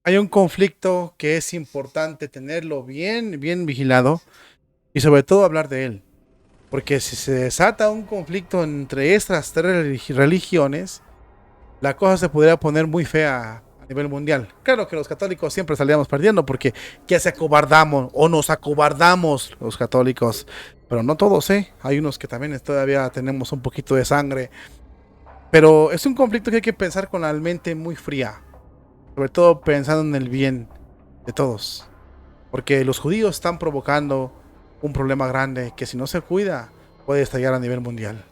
Hay un conflicto que es importante tenerlo bien, bien vigilado y sobre todo hablar de él. Porque si se desata un conflicto entre estas tres religiones, la cosa se podría poner muy fea a nivel mundial. Claro que los católicos siempre salíamos perdiendo porque ya se acobardamos o nos acobardamos los católicos. Pero no todos, ¿eh? Hay unos que también todavía tenemos un poquito de sangre. Pero es un conflicto que hay que pensar con la mente muy fría. Sobre todo pensando en el bien de todos. Porque los judíos están provocando un problema grande que si no se cuida puede estallar a nivel mundial.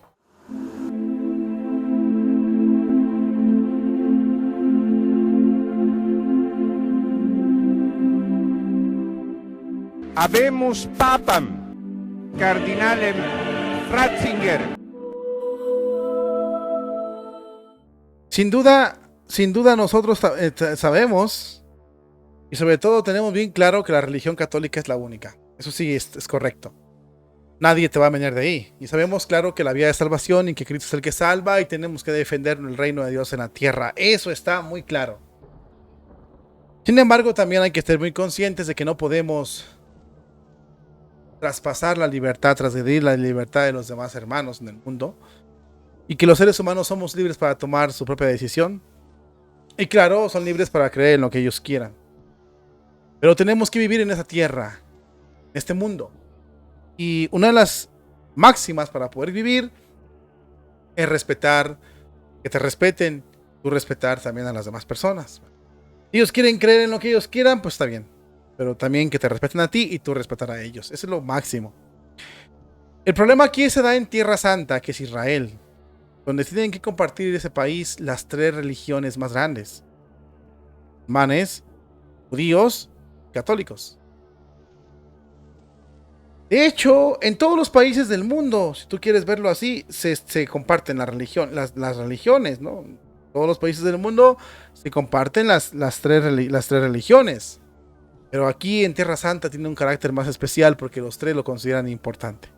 Habemus papam, cardinalem Ratzinger. Sin duda nosotros sabemos y sobre todo tenemos bien claro que la religión católica es la única. Eso sí es correcto. Nadie te va a venir de ahí. Y sabemos claro que la vía de salvación y que Cristo es el que salva y tenemos que defender el reino de Dios en la tierra. Eso está muy claro. Sin embargo, también hay que estar muy conscientes de que no podemos traspasar la libertad, transgredir la libertad de los demás hermanos en el mundo. Y que los seres humanos somos libres para tomar su propia decisión. Y claro, son libres para creer en lo que ellos quieran. Pero tenemos que vivir en esa tierra, en este mundo. Y una de las máximas para poder vivir es respetar, que te respeten, tú respetar también a las demás personas. Ellos quieren creer en lo que ellos quieran, pues está bien. Pero también que te respeten a ti y tú respetar a ellos. Eso es lo máximo. El problema aquí se da en Tierra Santa, que es Israel, donde tienen que compartir ese país las tres religiones más grandes: musulmanes, judíos, católicos. De hecho, en todos los países del mundo, si tú quieres verlo así, se comparten las religiones, ¿no? En todos los países del mundo se comparten las tres religiones. Pero aquí en Tierra Santa tiene un carácter más especial porque los tres lo consideran importante.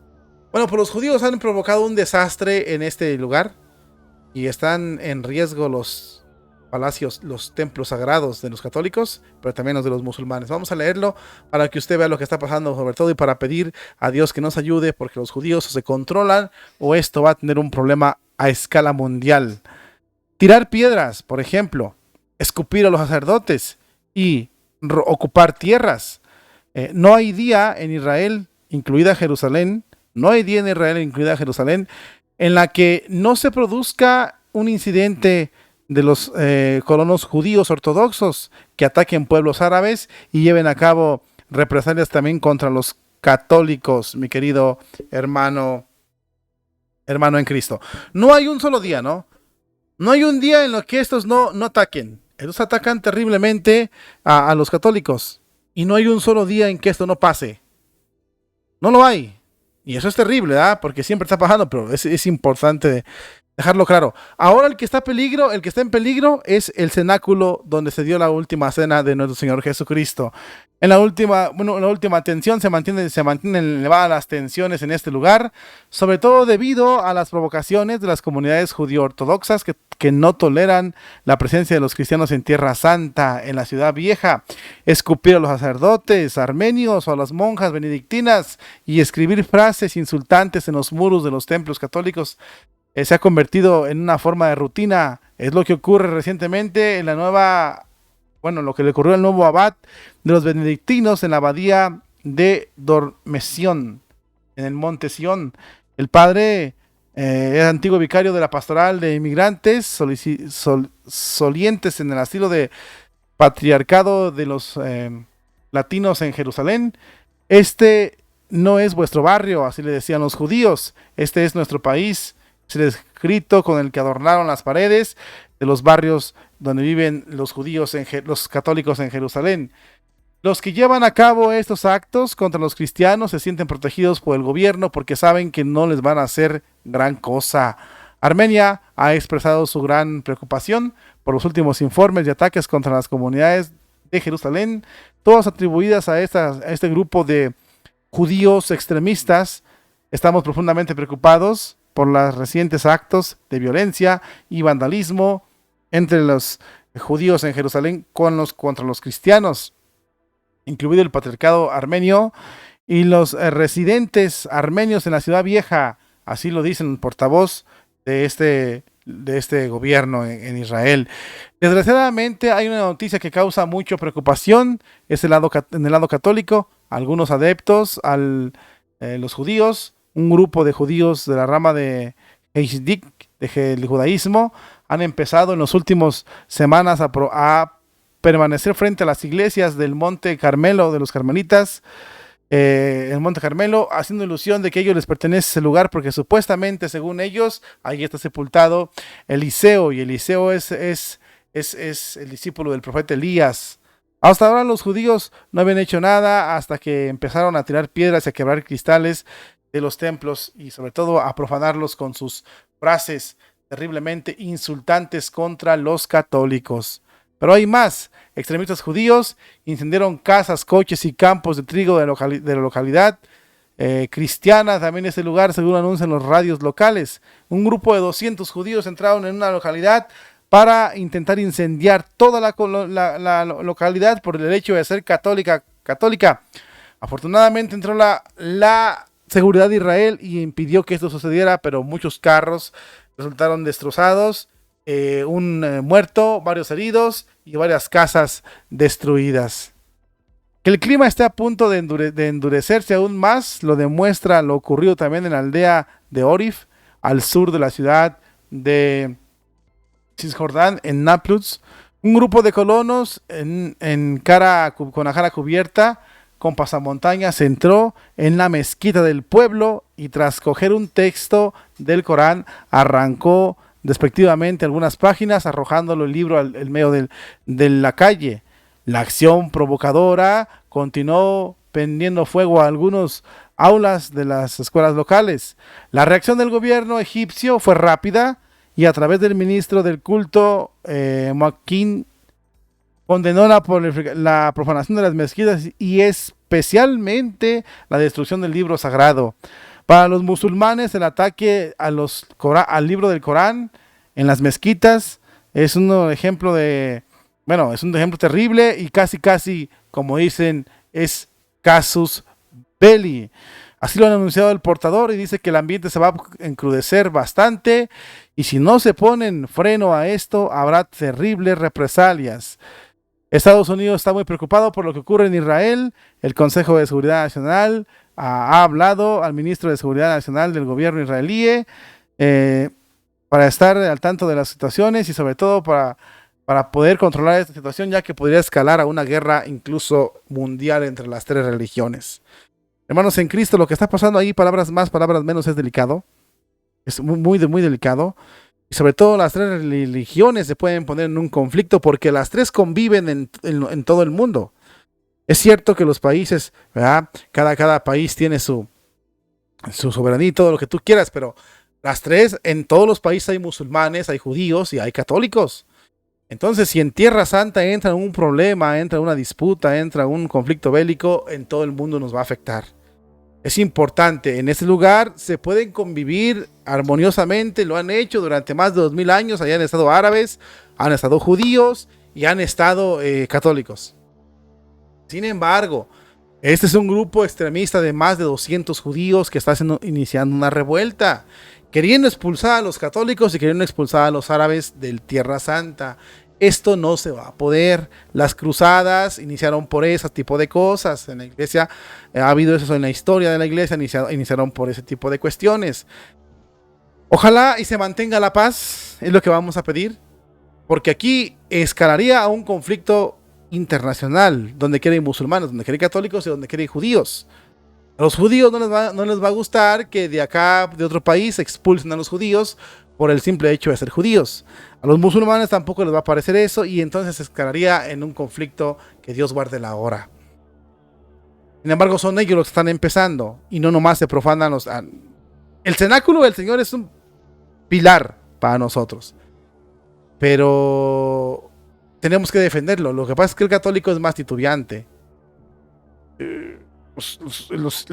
Bueno, pues los judíos han provocado un desastre en este lugar y están en riesgo los palacios, los templos sagrados de los católicos, pero también los de los musulmanes. Vamos a leerlo para que usted vea lo que está pasando, sobre todo, y para pedir a Dios que nos ayude, porque los judíos o se controlan o esto va a tener un problema a escala mundial. Tirar piedras, por ejemplo, escupir a los sacerdotes y ocupar tierras. No hay día en Israel, incluida Jerusalén, no hay día en Israel, incluida Jerusalén, en la que no se produzca un incidente de los colonos judíos ortodoxos que ataquen pueblos árabes y lleven a cabo represalias también contra los católicos, mi querido hermano en Cristo. No hay un solo día, ¿no? No hay un día en lo que estos no ataquen. Ellos atacan terriblemente a los católicos. Y no hay un solo día en que esto no pase. No lo hay. Y eso es terrible, ¿verdad? Porque siempre está pasando, pero es importante dejarlo claro. Ahora el que está en peligro es el cenáculo donde se dio la última cena de nuestro Señor Jesucristo. En la última tensión se mantienen elevadas las tensiones en este lugar, sobre todo debido a las provocaciones de las comunidades judío-ortodoxas que no toleran la presencia de los cristianos en Tierra Santa, en la ciudad vieja, escupir a los sacerdotes armenios o a las monjas benedictinas y escribir frases insultantes en los muros de los templos católicos se ha convertido en una forma de rutina. Es lo que ocurre recientemente en lo que le ocurrió al nuevo abad de los benedictinos en la abadía de Dormesión, en el monte Sión. El padre era antiguo vicario de la pastoral de inmigrantes solientes en el estilo de patriarcado de los latinos en Jerusalén. Este no es vuestro barrio, así le decían los judíos. Este es nuestro país. Es el escrito con el que adornaron las paredes de los barrios donde viven los judíos, los católicos en Jerusalén. Los que llevan a cabo estos actos contra los cristianos se sienten protegidos por el gobierno porque saben que no les van a hacer gran cosa. Armenia ha expresado su gran preocupación por los últimos informes de ataques contra las comunidades de Jerusalén, todas atribuidas a este grupo de judíos extremistas. Estamos profundamente preocupados por los recientes actos de violencia y vandalismo entre los judíos en Jerusalén contra los cristianos, incluido el patriarcado armenio y los residentes armenios en la ciudad vieja. Así lo dice el portavoz de este gobierno en Israel. Desgraciadamente hay una noticia que causa mucha preocupación, es en el lado católico. Algunos adeptos los judíos, un grupo de judíos de la rama de Hasidic, del judaísmo, han empezado en las últimas semanas a permanecer frente a las iglesias del Monte Carmelo, de los carmelitas, el Monte Carmelo, haciendo ilusión de que a ellos les pertenece ese lugar, porque supuestamente, según ellos, ahí está sepultado Eliseo, y Eliseo es el discípulo del profeta Elías. Hasta ahora los judíos no habían hecho nada hasta que empezaron a tirar piedras y a quebrar cristales de los templos y sobre todo a profanarlos con sus frases terriblemente insultantes contra los católicos. Pero hay más. Extremistas judíos incendiaron casas, coches y campos de trigo de la localidad cristiana. También en ese lugar, según anuncian los radios locales, un grupo de 200 judíos entraron en una localidad para intentar incendiar toda la localidad por el hecho de ser católica. Afortunadamente entró la seguridad de Israel y impidió que esto sucediera, pero muchos carros resultaron destrozados, un muerto, varios heridos y varias casas destruidas. Que el clima esté a punto de endurecerse aún más lo demuestra lo ocurrido también en la aldea de Orif, al sur de la ciudad de Cisjordán, en Nablus. Un grupo de colonos con la cara cubierta con pasamontañas entró en la mezquita del pueblo y tras coger un texto del Corán arrancó despectivamente algunas páginas, arrojándolo el libro al medio de la calle. La acción provocadora continuó prendiendo fuego a algunos aulas de las escuelas locales. La reacción del gobierno egipcio fue rápida y a través del ministro del culto, Moakim, condenó la profanación de las mezquitas y especialmente la destrucción del libro sagrado. Para los musulmanes, el ataque al libro del Corán en las mezquitas es un ejemplo es un ejemplo terrible y casi, como dicen, es casus belli. Así lo ha anunciado el portador y dice que el ambiente se va a encrudecer bastante y si no se ponen freno a esto, habrá terribles represalias. Estados Unidos está muy preocupado por lo que ocurre en Israel. El Consejo de Seguridad Nacional ha hablado al ministro de Seguridad Nacional del gobierno israelí para estar al tanto de las situaciones y sobre todo para poder controlar esta situación, ya que podría escalar a una guerra incluso mundial entre las tres religiones. Hermanos en Cristo, lo que está pasando ahí, palabras más, palabras menos, es delicado. Es muy delicado. Y sobre todo las tres religiones se pueden poner en un conflicto porque las tres conviven en todo el mundo. Es cierto que los países, ¿verdad? Cada país tiene su soberanía y todo lo que tú quieras, pero las tres, en todos los países hay musulmanes, hay judíos y hay católicos. Entonces, si en Tierra Santa entra un problema, entra una disputa, entra un conflicto bélico, en todo el mundo nos va a afectar. Es importante, en ese lugar se pueden convivir armoniosamente, lo han hecho durante más de 2000 años, allá han estado árabes, han estado judíos y han estado católicos. Sin embargo, este es un grupo extremista de más de 200 judíos que está iniciando una revuelta, queriendo expulsar a los católicos y queriendo expulsar a los árabes de Tierra Santa. Esto no se va a poder. Las cruzadas iniciaron por ese tipo de cosas. En la iglesia ha habido eso en la historia de la iglesia, iniciaron por ese tipo de cuestiones. Ojalá y se mantenga la paz, es lo que vamos a pedir, porque aquí escalaría a un conflicto internacional, donde quiera hay musulmanes, donde quiera hay católicos y donde quiera hay judíos. A los judíos no les va a gustar que de acá, de otro país, expulsen a los judíos por el simple hecho de ser judíos. A los musulmanes tampoco les va a parecer eso y entonces escalaría en un conflicto que Dios guarde la hora. Sin embargo, son ellos los que están empezando y no nomás se profanan el cenáculo del Señor es un pilar para nosotros, pero tenemos que defenderlo. Lo que pasa es que el católico es más titubeante.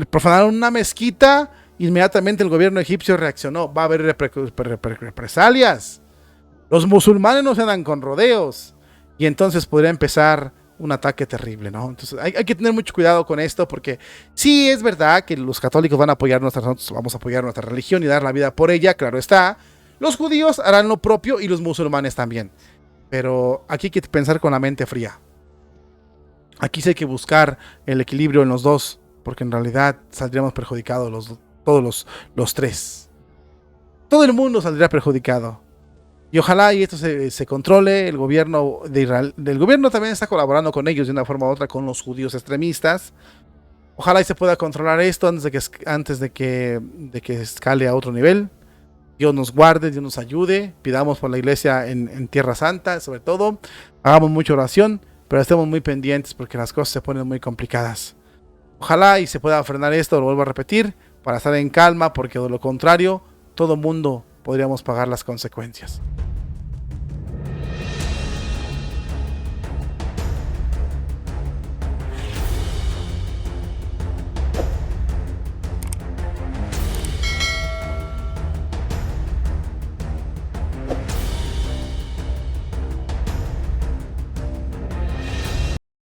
Profanaron una mezquita, inmediatamente el gobierno egipcio reaccionó. Va a haber represalias. Los musulmanes no se andan con rodeos. y entonces podría empezar un ataque terrible, ¿no? Entonces hay que tener mucho cuidado con esto, porque sí es verdad que los católicos van a apoyar nosotros vamos a apoyar nuestra religión y dar la vida por ella, claro está. Los judíos harán lo propio y los musulmanes también. Pero aquí hay que pensar con la mente fría. Aquí sí hay que buscar el equilibrio en los dos, porque en realidad saldríamos perjudicados todos los tres. Todo el mundo saldría perjudicado. Y ojalá y esto se controle. El gobierno de Israel, del gobierno también está colaborando con ellos de una forma u otra con los judíos extremistas. Ojalá y se pueda controlar esto antes de que escale a otro nivel. Dios nos guarde, Dios nos ayude. Pidamos por la iglesia en Tierra Santa, sobre todo. Hagamos mucha oración, pero estemos muy pendientes porque las cosas se ponen muy complicadas. Ojalá y se pueda frenar esto, lo vuelvo a repetir, para estar en calma, porque de lo contrario, todo mundo podríamos pagar las consecuencias.